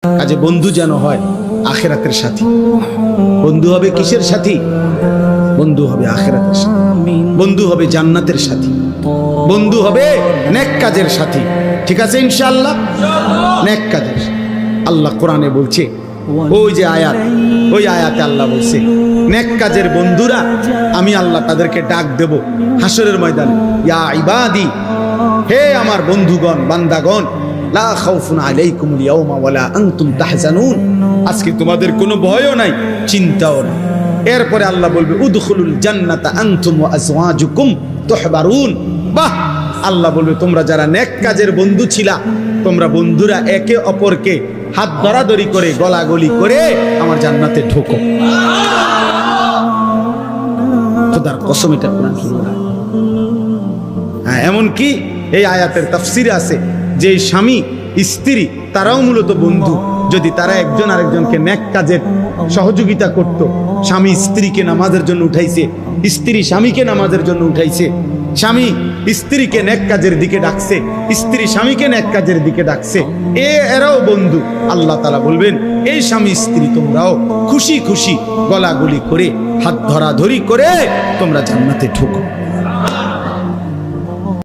কাজে বন্ধু যেন হয় আখিরাতের সাথী। বন্ধু হবে কিসের সাথী? বন্ধু হবে আখিরাতের সাথী, বন্ধু হবে জান্নাতের সাথী, বন্ধু হবে নেক কাজের সাথী। ঠিক আছে ইনশাআল্লাহ? নেক কাজের। আল্লাহ কোরআনে বলছে, ওই যে আয়াত, ওই আয়াতে আল্লাহ বলছে নেক কাজের বন্ধুরা আমি আল্লাহ তাদেরকে ডাক দেব হাসরের ময়দানে, ইয়া ইবাদি, হে আমার বন্ধুগণ, বান্দাগণ, লা খাউফুন আলাইকুমুল ইয়াওমা ওয়ালা আনতুম তাহজানুন, আজকে তোমাদের কোনো ভয়ও নাই, চিন্তাও নাই। এরপরে আল্লাহ বলবে উদখুলুল জান্নাতা আনতুম ওয়া আজওয়াজুকুম তুহবারুন। বাহ! আল্লাহ বলবে তোমরা যারা নেক কাজের বন্ধু ছিলা, তোমরা বন্ধুরা একে অপরকে হাত ধরাধরি করে গলাগলি করে আমার জান্নাতে ঢোকো। খোদার কসম, এটা কোরআন কি বলে? হ্যাঁ, এমন কি এই আয়াতের তাফসিরে আছে যে স্বামী স্ত্রী তারাও মূলত বন্ধু। যদি তারা একজন আরেকজনকে নেক কাজের সহযোগিতা করত, স্বামী স্ত্রীকে নামাজের জন্য উঠাইছে, স্ত্রী স্বামীকে নামাজের জন্য উঠাইছে, স্বামী স্ত্রীকে নেক কাজের দিকে ডাকছে, স্ত্রী স্বামীকে নেক কাজের দিকে ডাকছে, এরাও বন্ধু। আল্লাহ তাআলা বলবেন এই স্বামী স্ত্রী তোমরাও খুশি খুশি গলাগলি করে হাত ধরাধরি করে তোমরা জান্নাতে ঢোকো।